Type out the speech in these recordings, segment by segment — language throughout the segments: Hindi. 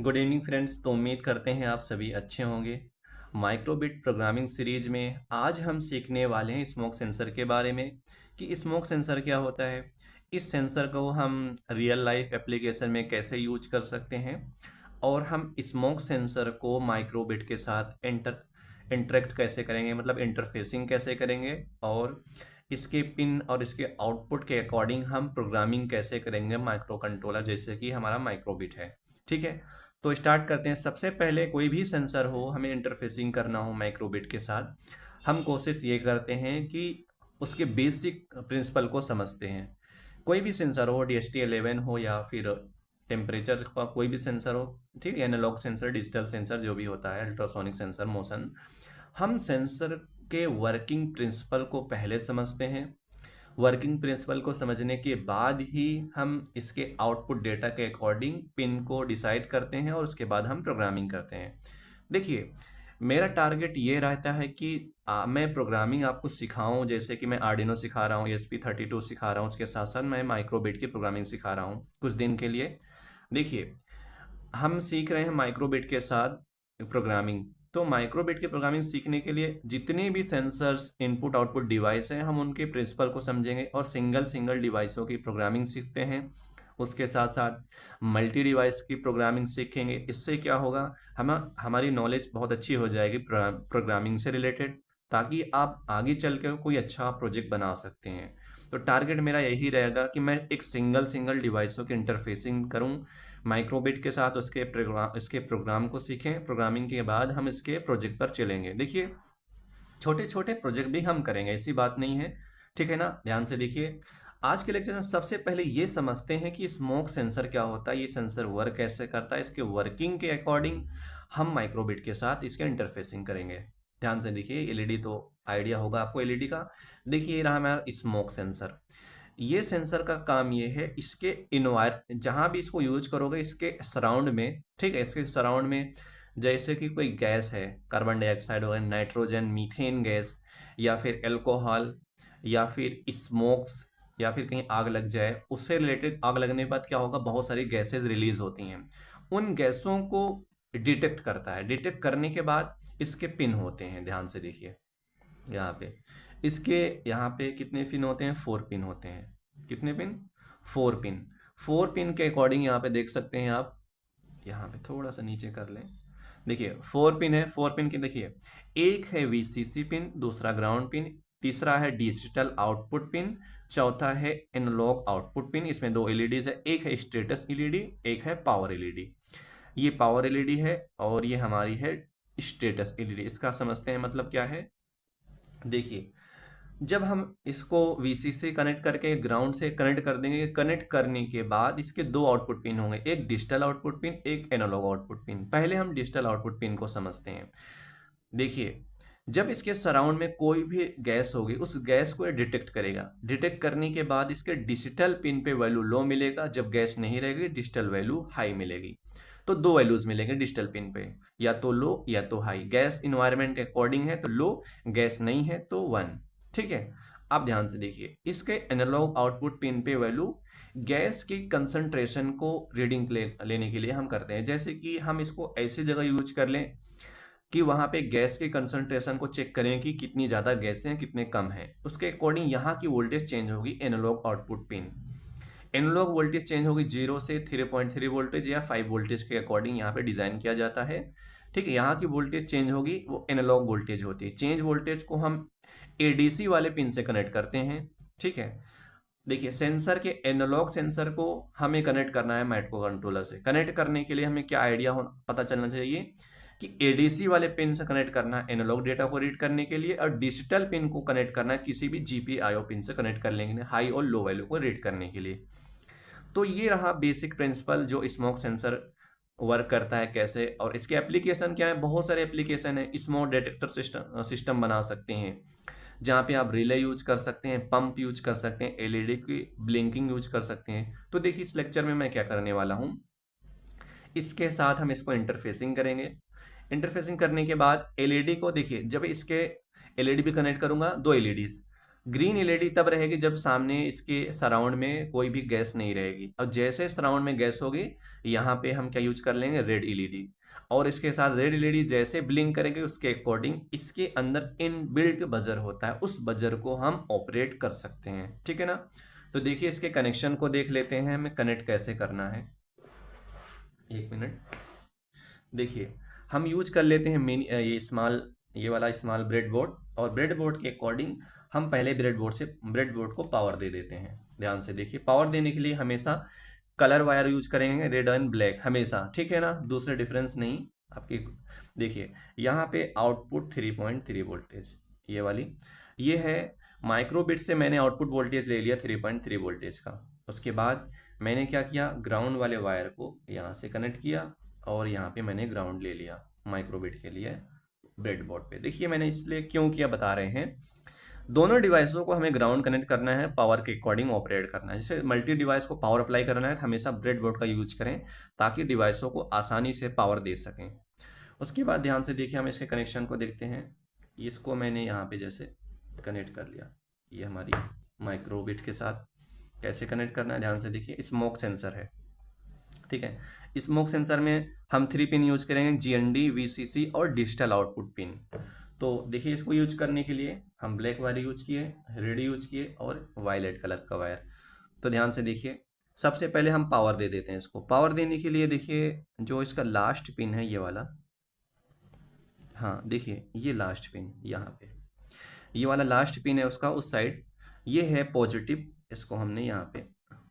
Good evening friends. तो उम्मीद करते हैं आप सभी अच्छे होंगे। माइक्रोबिट प्रोग्रामिंग सीरीज में आज हम सीखने वाले हैं स्मोक सेंसर के बारे में कि स्मोक सेंसर क्या होता है। इस सेंसर को हम रियल लाइफ एप्लीकेशन में कैसे यूज कर सकते हैं और हम स्मोक सेंसर को माइक्रोबिट के साथ इंटरेक्ट कैसे करेंगे, मतलब इंटरफेसिंग कैसे करेंगे, और इसके पिन और इसके आउटपुट के अकॉर्डिंग हम प्रोग्रामिंग कैसे करेंगे माइक्रो कंट्रोलर जैसे कि हमारा माइक्रोबिट है। ठीक है, तो स्टार्ट करते हैं। सबसे पहले कोई भी सेंसर हो, हमें इंटरफेसिंग करना हो माइक्रोबिट के साथ, हम कोशिश ये करते हैं कि उसके बेसिक प्रिंसिपल को समझते हैं। कोई भी सेंसर हो, DHT11 हो या फिर टेम्परेचर का कोई भी सेंसर हो, ठीक है, एनालॉग सेंसर, डिजिटल सेंसर, जो भी होता है, अल्ट्रासोनिक सेंसर, मोशन, हम सेंसर के वर्किंग प्रिंसिपल को पहले समझते हैं। वर्किंग प्रिंसिपल को समझने के बाद ही हम इसके आउटपुट डेटा के अकॉर्डिंग पिन को डिसाइड करते हैं और उसके बाद हम प्रोग्रामिंग करते हैं। देखिए, मेरा टारगेट ये रहता है कि मैं प्रोग्रामिंग आपको सिखाऊं, जैसे कि मैं आर्डिनो सिखा रहा हूँ, ESP32 सिखा रहा हूँ, उसके साथ साथ मैं माइक्रोबिट की प्रोग्रामिंग सिखा रहा हूँ कुछ दिन के लिए। देखिए, हम सीख रहे हैं माइक्रोबिट के साथ प्रोग्रामिंग। तो माइक्रोबिट की प्रोग्रामिंग सीखने के लिए जितने भी सेंसर्स, इनपुट आउटपुट डिवाइस हैं, हम उनके प्रिंसिपल को समझेंगे और सिंगल सिंगल डिवाइसों की प्रोग्रामिंग सीखते हैं। उसके साथ साथ मल्टी डिवाइस की प्रोग्रामिंग सीखेंगे। इससे क्या होगा, हम हमारी नॉलेज बहुत अच्छी हो जाएगी प्रोग्रामिंग से रिलेटेड, ताकि आप आगे चल के कोई अच्छा प्रोजेक्ट बना सकते हैं। तो टारगेट मेरा यही रहेगा कि मैं एक सिंगल सिंगल डिवाइसों की इंटरफेसिंग करूं माइक्रोबिट के साथ, इसके प्रोग्राम को सीखें। प्रोग्रामिंग के बाद हम इसके प्रोजेक्ट पर चलेंगे। देखिए, छोटे छोटे प्रोजेक्ट भी हम करेंगे, ऐसी बात नहीं है। ठीक है ना, ध्यान से देखिए। आज के लेक्चर में सबसे पहले ये समझते हैं कि स्मोक सेंसर क्या होता है, ये सेंसर वर्क कैसे करता है, इसके वर्किंग के अकॉर्डिंग हम माइक्रोबिट के साथ इसके इंटरफेसिंग करेंगे। ध्यान से देखिए, एलईडी तो आइडिया होगा आपको एलईडी का। देखिए, ये रहा हमारा स्मोक सेंसर। ये सेंसर का काम ये है, इसके इन्वायर जहां भी इसको यूज करोगे, इसके सराउंड में, ठीक है, इसके सराउंड में जैसे कि कोई गैस है, कार्बन डाइऑक्साइड वगैरह, नाइट्रोजन, मीथेन गैस, या फिर अल्कोहल, या फिर स्मोक्स, या फिर कहीं आग लग जाए, उससे रिलेटेड आग लगने के बाद क्या होगा, बहुत सारी गैसेज रिलीज होती हैं। उन गैसों को डिटेक्ट करता है। डिटेक्ट करने के बाद इसके पिन होते हैं। ध्यान से देखिए, यहाँ पे इसके यहाँ पे कितने पिन होते हैं, 4 पिन होते हैं। कितने पिन, 4 पिन। 4 पिन के अकॉर्डिंग यहाँ पे देख सकते हैं आप, यहाँ पे थोड़ा सा नीचे कर लें। देखिए, 4 पिन है। 4 पिन की देखिए, एक है VCC पिन, दूसरा ग्राउंड पिन, तीसरा है डिजिटल आउटपुट पिन, चौथा है एनालॉग आउटपुट पिन। इसमें 2 एलईडीज है, एक है स्टेटस एलईडी, एक है पावर एलईडी। ये पावर एलईडी है और ये हमारी है स्टेटस एलईडी। इसका समझते हैं मतलब क्या है। देखिए, जब हम इसको VCC से कनेक्ट करके ग्राउंड से कनेक्ट कर देंगे, कनेक्ट करने के बाद इसके 2 आउटपुट पिन होंगे, एक डिजिटल आउटपुट पिन, एक एनालॉग आउटपुट पिन। पहले हम डिजिटल आउटपुट पिन को समझते हैं। देखिए, जब इसके सराउंड में कोई भी गैस होगी, उस गैस को ये डिटेक्ट करेगा। डिटेक्ट करने के बाद इसके डिजिटल पिन पे वैल्यू लो मिलेगा, जब गैस नहीं रहेगी डिजिटल वैल्यू हाई मिलेगी। तो 2 वैल्यूज मिलेंगे डिजिटल पिन पे, या तो लो या तो हाई। गैस इन्वायरमेंट के अकॉर्डिंग है तो लो, गैस नहीं है तो 1। ठीक है, आप ध्यान से देखिए, इसके एनालॉग आउटपुट पिन पे वैल्यू गैस की कंसंट्रेशन को रीडिंग लेने के लिए हम करते हैं। जैसे कि हम इसको ऐसी जगह यूज कर लें कि वहां पे गैस के कंसंट्रेशन को चेक करें कि कितनी ज़्यादा गैस हैं, कितने कम है, उसके अकॉर्डिंग यहाँ की वोल्टेज चेंज होगी। Analogue output pin, analogue voltage change होगी 0 से 3.3 वोल्टेज या 5 वोल्टेज के अकॉर्डिंग यहाँ पे डिज़ाइन किया जाता है। ठीक है, यहाँ की वोल्टेज चेंज होगी, वो एनालॉग वोल्टेज होती है। चेंज वोल्टेज को हम ADC वाले पिन से कनेक्ट करते हैं। ठीक है, देखिए, सेंसर के एनालॉग सेंसर को हमें कनेक्ट करना है माइक्रो कंट्रोलर से। कनेक्ट करने के लिए हमें क्या आइडिया हो पता चलना चाहिए कि ADC वाले पिन से कनेक्ट करना है एनालॉग डेटा को रीड करने के लिए, और डिजिटल पिन को कनेक्ट करना है किसी भी GPIO पिन से कनेक्ट कर लेंगे हाई और लो वैल्यू को रीड करने के लिए। तो ये रहा बेसिक प्रिंसिपल, जो स्मोक सेंसर वर्क करता है कैसे, और इसके एप्लीकेशन क्या है। बहुत सारे एप्लीकेशन है। स्मोक डिटेक्टर सिस्टम बना सकते हैं, जहाँ पे आप रिले यूज कर सकते हैं, पंप यूज कर सकते हैं, एलईडी की ब्लिंकिंग यूज कर सकते हैं। तो देखिए, इस लेक्चर में मैं क्या करने वाला हूँ, इसके साथ हम इसको इंटरफेसिंग करेंगे। इंटरफेसिंग करने के बाद एलईडी को देखिए, जब इसके एलईडी भी कनेक्ट करूंगा, 2 एलईडीज, ग्रीन एलईडी तब रहेगी जब सामने इसके सराउंड में कोई भी गैस नहीं रहेगी, और जैसे सराउंड में गैस होगी यहाँ पे हम क्या यूज कर लेंगे, रेड एलईडी। और इसके साथ रेड एलईडी जैसे ब्लिंक करेंगे उसके अकॉर्डिंग इसके अंदर इनबिल्ट बजर होता है, उस बजर को हम ऑपरेट कर सकते हैं, ठीक है ना। तो देखिए इसके कनेक्शन को देख लेते हैं हमें कनेक्ट कैसे करना है। एक मिनट, देखिए हम यूज कर लेते हैं मिनी ये वाला स्मॉल ब्रेड बोर्ड, और ब्रेड बोर्ड के अकॉर्डिंग हम पहले ब्रेड बोर्ड को पावर दे देते हैं। ध्यान से देखिए, पावर देने के लिए हमेशा कलर वायर यूज करेंगे, रेड एंड ब्लैक हमेशा, ठीक है ना, दूसरे डिफरेंस नहीं आपकी। देखिए यहाँ पे आउटपुट 3.3 वोल्टेज, ये वाली ये है माइक्रोबिट से मैंने आउटपुट वोल्टेज ले लिया 3.3 वोल्टेज का। उसके बाद मैंने क्या किया, ग्राउंड वाले वायर को यहाँ से कनेक्ट किया और यहाँ पे मैंने ग्राउंड ले लिया माइक्रोबिट के लिए ब्रेडबोर्ड पे। देखिए मैंने इसलिए क्यों किया बता रहे हैं, दोनों डिवाइसों को हमें ग्राउंड कनेक्ट करना है, पावर के अकॉर्डिंग ऑपरेट करना है। जैसे मल्टी डिवाइस को पावर अप्लाई करना है तो हमेशा ब्रेडबोर्ड का यूज करें ताकि डिवाइसों को आसानी से पावर दे सकें। उसके बाद ध्यान से देखिए हम इसके कनेक्शन को देखते हैं। इसको मैंने यहाँ पे जैसे कनेक्ट कर लिया, ये हमारी माइक्रोबिट के साथ कैसे कनेक्ट करना है ध्यान से देखिए। स्मोक सेंसर है, ठीक है। स्मोक सेंसर में हम 3 पिन यूज करेंगे, जीएनडी, वीसीसी और डिजिटल आउटपुट पिन। तो देखिए इसको यूज करने के लिए हम ब्लैक वायर यूज किए, रेड यूज किए और वायलेट कलर का वायर। तो ध्यान से देखिए, सबसे पहले हम पावर दे देते हैं इसको। पावर देने के लिए देखिए जो इसका लास्ट पिन है ये वाला, हाँ देखिए ये लास्ट पिन यहाँ पे, ये वाला लास्ट पिन है उसका उस साइड, ये है पॉजिटिव, इसको हमने यहाँ पे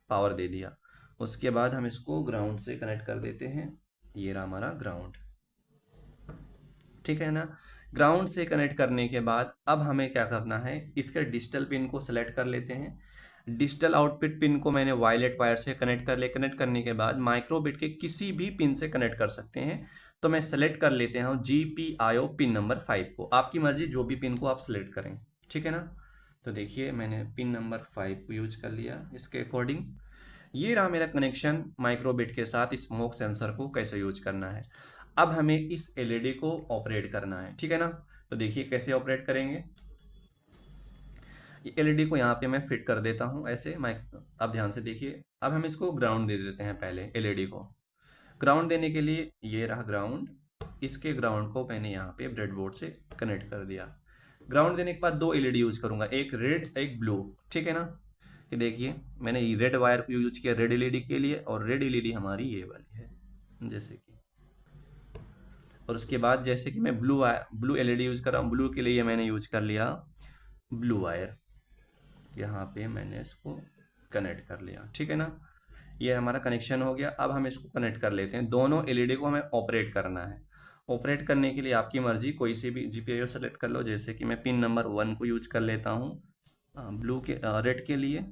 पावर दे दिया। उसके बाद हम इसको ग्राउंड से कनेक्ट कर देते हैं, ये रहा हमारा ग्राउंड, ठीक है ना। ग्राउंड से कनेक्ट करने के बाद अब हमें क्या करना है, इसके डिजिटल पिन को सेलेक्ट कर लेते हैं। डिजिटल आउटपुट पिन को मैंने वायलेट वायर से कनेक्ट कर ले, कनेक्ट करने के बाद माइक्रोबिट के किसी भी पिन से कनेक्ट कर सकते हैं। तो मैं सेलेक्ट कर लेते हैं GPIO पिन नंबर 5 को, आपकी मर्जी जो भी पिन को आप सेलेक्ट करें, ठीक है ना। तो देखिए मैंने पिन नंबर 5 को यूज कर लिया इसके अकॉर्डिंग। ये रहा मेरा कनेक्शन माइक्रोबिट के साथ स्मोक सेंसर को कैसे यूज करना है। अब हमें इस एलईडी को ऑपरेट करना है, ठीक है ना। तो देखिए कैसे ऑपरेट करेंगे, ये एलईडी को यहाँ पे मैं फिट कर देता हूँ ऐसे अब ध्यान से देखिए, अब हम इसको ग्राउंड दे देते हैं पहले एलईडी को। ग्राउंड देने के लिए ये रहा ग्राउंड, इसके ग्राउंड को मैंने यहाँ पे ब्रेडबोर्ड से कनेक्ट कर दिया। ग्राउंड देने के बाद 2 एलईडी यूज करूंगा, एक रेड एक ब्लू, ठीक है ना। कि देखिए मैंने रेड वायर को यूज किया रेड एलईडी के लिए, और रेड एलईडी हमारी ये वाली है जैसे कि। और उसके बाद जैसे कि मैं ब्लू एलईडी यूज कर रहा हूँ, ब्लू के लिए मैंने यूज कर लिया ब्लू वायर, यहाँ पे मैंने इसको कनेक्ट कर लिया, ठीक है ना। ये हमारा कनेक्शन हो गया। अब हम इसको कनेक्ट कर लेते हैं, दोनों एलईडी को हमें ऑपरेट करना है। ऑपरेट करने के लिए आपकी मर्जी कोई सी भी जीपीआईओ सेलेक्ट कर लो, जैसे कि मैं पिन नंबर 1 को यूज कर लेता हूँ रेड के लिए,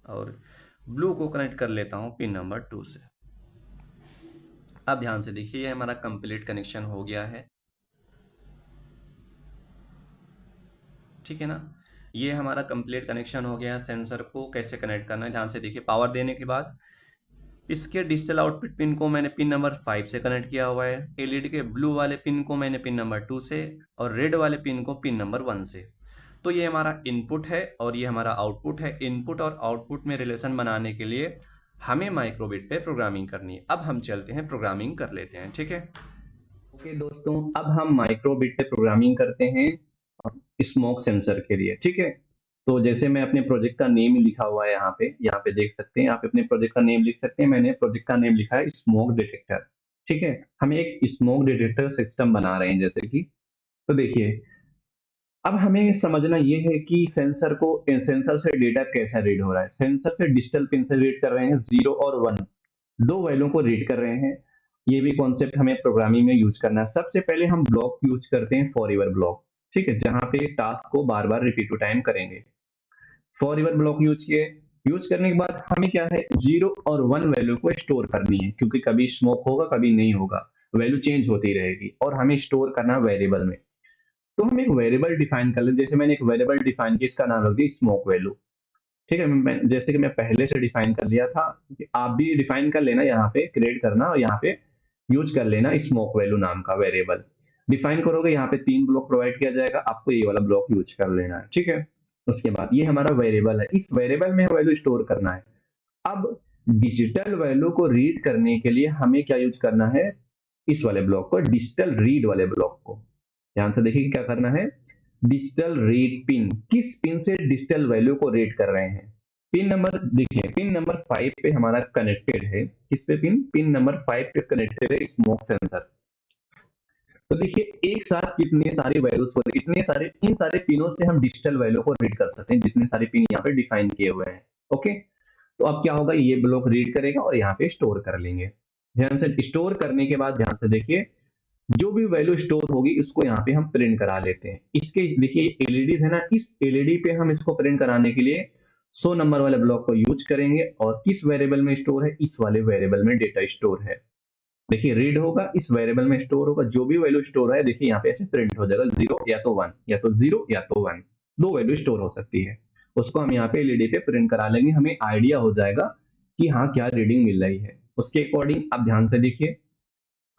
और ब्लू को कनेक्ट कर लेता हूँ पिन नंबर 2 से। अब ध्यान से देखिए ये हमारा कंप्लीट कनेक्शन हो गया है, ठीक है ना। ये हमारा कंप्लीट कनेक्शन हो गया। सेंसर को कैसे कनेक्ट करना है ध्यान से देखिए। पावर देने के बाद इसके डिजिटल आउटपुट पिन को मैंने पिन नंबर 5 से कनेक्ट किया हुआ है, एलईडी के ब्लू वाले पिन को मैंने पिन नंबर 2 से, और रेड वाले पिन को पिन नंबर 1 से। तो ये हमारा इनपुट है और ये हमारा आउटपुट है। इनपुट और आउटपुट में रिलेशन बनाने के लिए हमें माइक्रोबिट पे प्रोग्रामिंग करनी है। अब हम चलते हैं प्रोग्रामिंग कर लेते हैं, ठीक है। ओके दोस्तों, अब हम माइक्रोबिट पे प्रोग्रामिंग करते हैं स्मोक सेंसर के लिए, ठीक है। तो जैसे मैं अपने प्रोजेक्ट का नेम लिखा हुआ है यहाँ पे देख सकते हैं, आप अपने प्रोजेक्ट का नेम लिख सकते हैं। मैंने प्रोजेक्ट का नेम लिखा है स्मोक डिटेक्टर, ठीक है। हम एक स्मोक डिटेक्टर सिस्टम बना रहे हैं जैसे कि। तो देखिए अब हमें समझना ये है कि सेंसर से डेटा कैसा रीड हो रहा है। सेंसर से डिजिटल पिन से रीड कर रहे हैं 0 और 1, दो वैल्यू को रीड कर रहे हैं। ये भी कॉन्सेप्ट हमें प्रोग्रामिंग में यूज करना है। सबसे पहले हम ब्लॉक यूज करते हैं फॉर ईवर ब्लॉक, ठीक है, जहां पे टास्क को बार बार रिपीट टू टाइम करेंगे। फॉर ईवर ब्लॉक यूज किए, यूज करने के बाद हमें क्या है 0 और 1 वैल्यू को स्टोर करनी है, क्योंकि कभी स्मोक होगा कभी नहीं होगा, वैल्यू चेंज होती रहेगी और हमें स्टोर करना वेरिएबल में। तो हम एक वेरिएबल डिफाइन कर लें, जैसे मैंने एक वेरिएबल डिफाइन किया, इसका नाम रख दिया स्मोक वैल्यू, ठीक है। जैसे कि मैं पहले से डिफाइन कर लिया था, आप भी डिफाइन कर लेना, यहाँ पे क्रिएट करना और यहाँ पे यूज कर लेना स्मोक वैल्यू नाम का वेरिएबल। डिफाइन करोगे यहाँ पे 3 ब्लॉक प्रोवाइड किया जाएगा, आपको ये वाला ब्लॉक यूज कर लेना है, ठीक है। उसके बाद ये हमारा वेरिएबल है, इस वेरिएबल में वैल्यू स्टोर करना है। अब डिजिटल वैल्यू को रीड करने के लिए हमें क्या यूज करना है, इस वाले ब्लॉक को, डिजिटल रीड वाले ब्लॉक को। ध्यान से देखिए क्या करना है, डिजिटल रीड पिन, किस पिन से डिजिटल वैल्यू को रीड कर रहे हैं। पिन नंबर देखिए, पिन नंबर 5 पे हमारा कनेक्टेड है, किस पे पिन नंबर 5 पे कनेक्टेड है स्मोक सेंसर। तो देखिए एक साथ कितने सारे वैल्यूज को, इतने सारे, इन सारे पिनों से हम डिजिटल वैल्यू को रीड कर सकते हैं, जितने सारे पिन यहाँ पे डिफाइन किए हुए हैं। ओके, तो अब क्या होगा, ये ब्लॉक रीड करेगा और यहाँ पे स्टोर कर लेंगे। ध्यान से स्टोर करने के बाद ध्यान से देखिए, जो भी वैल्यू स्टोर होगी इसको यहाँ पे हम प्रिंट करा लेते हैं। इसके देखिए एलईडी है ना, इस एलईडी पे हम इसको प्रिंट कराने के लिए 100 नंबर वाले ब्लॉक को यूज करेंगे, और किस वेरिएबल में स्टोर है, इस वाले वेरिएबल में डेटा स्टोर है। देखिए रीड होगा, इस वेरिएबल में स्टोर होगा, जो भी वैल्यू स्टोर है देखिए यहाँ पे ऐसे प्रिंट हो जाएगा, 0 या तो 1, या तो 0 या तो 1, दो वैल्यू स्टोर हो सकती है। उसको हम यहाँ पे एलईडी पे प्रिंट करा लेंगे, हमें आइडिया हो जाएगा कि हाँ क्या रीडिंग मिल रही है। उसके अकॉर्डिंग आप ध्यान से देखिए,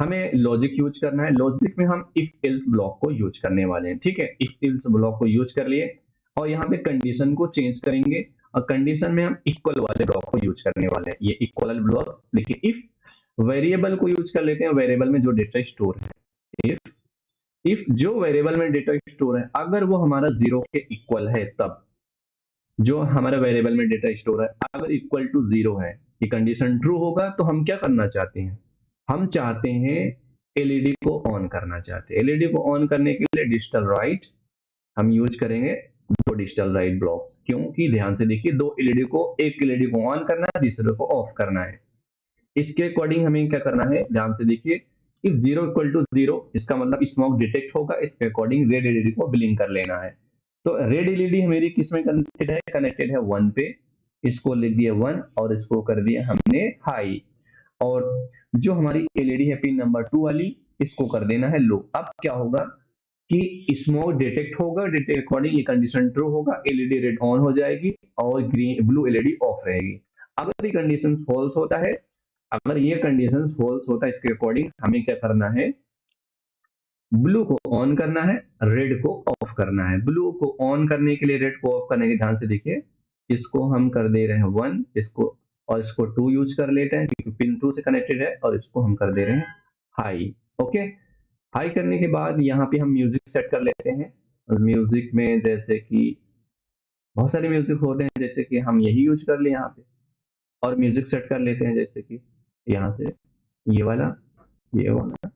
हमें लॉजिक यूज करना है। लॉजिक में हम इफ एल्स ब्लॉक को यूज करने वाले हैं, ठीक है। इफ एल्स ब्लॉक को यूज कर लिए और यहाँ पे कंडीशन को चेंज करेंगे, और कंडीशन में हम इक्वल वाले ब्लॉक को यूज करने वाले हैं। ये इक्वल ब्लॉक देखिए, इफ वेरिएबल को यूज कर लेते हैं, वेरिएबल में जो डेटा स्टोर है, इफ जो वेरिएबल में डेटा स्टोर है अगर वो हमारा 0 के इक्वल है, तब जो हमारे वेरिएबल में डेटा स्टोर है अगर इक्वल टू 0 है, ये कंडीशन ट्रू होगा, तो हम क्या करना चाहते हैं, हम चाहते हैं एलईडी को ऑन करना चाहते हैं। एलईडी को ऑन करने के लिए डिजिटल राइट हम यूज करेंगे, दो डिजिटल राइट ब्लॉक, क्योंकि ध्यान से देखिए, दो एलईडी को, एक एलईडी को ऑन करना है, दूसरे को ऑफ करना है। इसके अकॉर्डिंग हमें क्या करना है, ध्यान से देखिए, इफ 0 इक्वल टू 0 इसका मतलब स्मोक डिटेक्ट होगा, इसके अकॉर्डिंग रेड एलईडी को ब्लिंक कर लेना है। तो रेड एलईडी मेरी किस में कनेक्टेड है 1 पे, इसको लिख दिया 1 और इसको कर दिया हमने हाई। और जो हमारी एलईडी है पिन नंबर 2 वाली, इसको कर देना है लो। अब क्या होगा कि स्मोक डिटेक्ट होगा, डिटेक्ट अकॉर्डिंग ये कंडीशन ट्रू होगा, एलईडी रेड ऑन हो जाएगी और ग्रीन ब्लू एलईडी ऑफ रहेगी। अगर ये कंडीशन फॉल्स होता है, अगर ये कंडीशन फॉल्स होता है, इसके अकॉर्डिंग हमें क्या करना है, ब्लू को ऑन करना है, रेड को ऑफ करना है। ब्लू को ऑन करने के लिए, रेड को ऑफ करने के, ध्यान से देखिए, इसको हम कर दे रहे हैं 1, इसको और इसको 2 यूज कर लेते हैं क्योंकि पिन 2 से कनेक्टेड है, और इसको हम कर दे रहे हैं हाई। ओके, हाई करने के बाद यहाँ पे हम म्यूजिक सेट कर लेते हैं। म्यूजिक में जैसे कि बहुत सारे म्यूजिक होते हैं, जैसे कि हम यही यूज कर ले यहाँ पे, और म्यूजिक सेट कर लेते हैं जैसे कि यहाँ से ये वाला, ये वाला,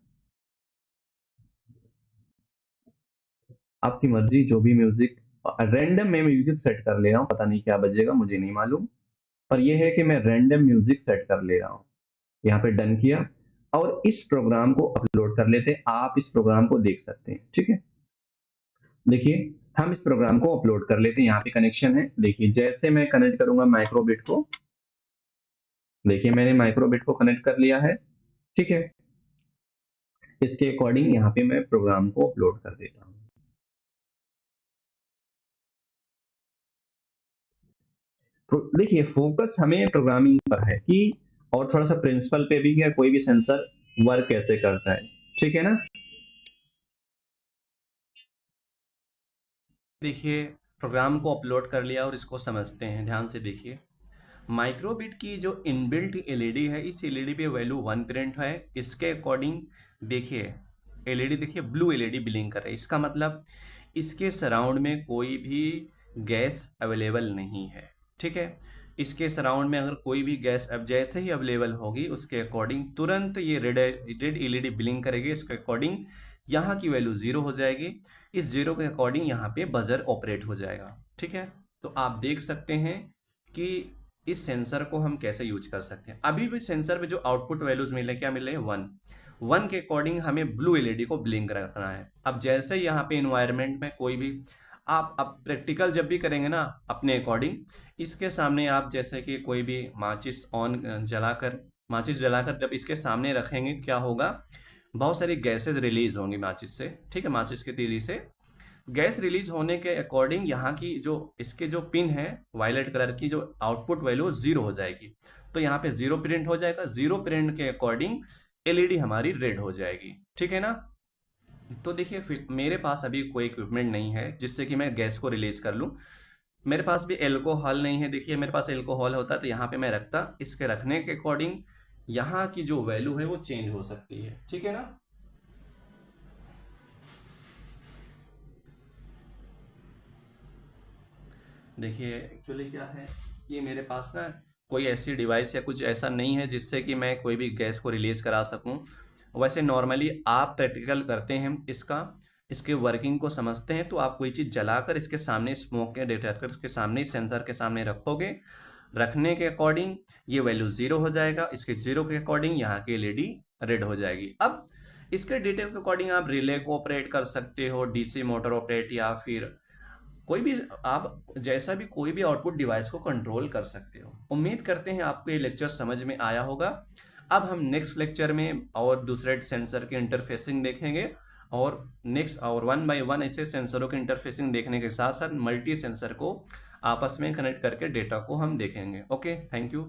आपकी मर्जी, जो भी म्यूजिक, रैंडम में म्यूजिक सेट कर ले रहा हूँ, पता नहीं क्या बजेगा मुझे नहीं मालूम, पर यह है कि मैं रैंडम म्यूजिक सेट कर ले रहा हूँ। यहाँ पे डन किया और इस प्रोग्राम को अपलोड कर लेते हैं। आप इस प्रोग्राम को देख सकते हैं, ठीक है। देखिए हम इस प्रोग्राम को अपलोड कर लेते हैं, यहाँ पे कनेक्शन है। देखिए जैसे मैं कनेक्ट करूंगा माइक्रोबिट को, देखिए मैंने माइक्रोबिट को कनेक्ट कर लिया है, ठीक है। इसके अकॉर्डिंग यहाँ पे मैं प्रोग्राम को अपलोड कर देता हूँ। तो देखिए फोकस हमें प्रोग्रामिंग पर है कि, और थोड़ा सा प्रिंसिपल पे भी है, कोई भी सेंसर वर्क कैसे करता है, ठीक है ना। देखिए प्रोग्राम को अपलोड कर लिया और इसको समझते हैं। ध्यान से देखिए, माइक्रोबिट की जो इनबिल्ट एलईडी है, इस एलईडी पे वैल्यू 1 प्रिंट है। इसके अकॉर्डिंग देखिए एलईडी, देखिए ब्लू एलईडी ब्लिंक कर रहा है। इसका मतलब इसके सराउंड में कोई भी गैस अवेलेबल नहीं है, ठीक है। इसके सराउंड में अगर कोई भी गैस अब जैसे ही अवेलेबल होगी, उसके अकॉर्डिंग तुरंत ये रेड एलईडी ब्लिंक करेगी। इसके अकॉर्डिंग यहाँ की वैल्यू 0 हो जाएगी। इस 0 के अकॉर्डिंग यहाँ पे बजर ऑपरेट हो जाएगा, ठीक है। तो आप देख सकते हैं कि इस सेंसर को हम कैसे यूज कर सकते हैं। अभी भी सेंसर में जो आउटपुट वैल्यूज मिले, क्या मिले, 1 के अकॉर्डिंग हमें ब्लू एलईडी को ब्लिंक रखना है। अब जैसे यहाँ पे इन्वायरमेंट में कोई भी आप अब प्रैक्टिकल जब भी करेंगे ना अपने अकॉर्डिंग, इसके सामने आप जैसे कि कोई भी माचिस जलाकर जब इसके सामने रखेंगे, क्या होगा, बहुत सारी गैसेज रिलीज होंगी माचिस से, ठीक है। माचिस के तीली से गैस रिलीज होने के अकॉर्डिंग यहाँ की जो इसके जो पिन है वायलेट कलर की, जो आउटपुट वैल्यू 0 हो जाएगी। तो यहाँ पे 0 प्रिंट हो जाएगा। 0 प्रिंट के अकॉर्डिंग एलईडी हमारी रेड हो जाएगी, ठीक है ना। तो देखिए फिर मेरे पास अभी कोई इक्विपमेंट नहीं है जिससे कि मैं गैस को रिलीज कर लूँ। मेरे पास भी एल्कोहल नहीं है, देखिए मेरे पास एल्कोहल होता तो यहाँ पे मैं रखता, इसके रखने के अकॉर्डिंग यहाँ की जो वैल्यू है वो चेंज हो सकती है, ठीक है ना। देखिए एक्चुअली क्या है कि मेरे पास ना कोई ऐसी डिवाइस या कुछ ऐसा नहीं है जिससे कि मैं कोई भी गैस को रिलीज करा सकूं। वैसे नॉर्मली आप प्रैक्टिकल करते हैं इसका, इसके वर्किंग को समझते हैं, तो आप कोई चीज़ जलाकर इसके सामने स्मोक के डिटेक्टर के सामने सेंसर के सामने रखोगे, रखने के अकॉर्डिंग ये वैल्यू जीरो हो जाएगा, इसके जीरो के अकॉर्डिंग यहाँ की एलईडी रेड हो जाएगी। अब इसके डिटेल के अकॉर्डिंग आप रिले को ऑपरेट कर सकते हो, डीसी मोटर ऑपरेट, या फिर कोई भी आप जैसा भी कोई भी आउटपुट डिवाइस को कंट्रोल कर सकते हो। उम्मीद करते हैं आपको ये लेक्चर समझ में आया होगा। अब हम नेक्स्ट लेक्चर में और दूसरे सेंसर की इंटरफेसिंग देखेंगे, और नेक्स्ट और वन बाय वन ऐसे सेंसरों की इंटरफेसिंग देखने के साथ साथ मल्टी सेंसर को आपस में कनेक्ट करके डेटा को हम देखेंगे। Okay, thank you.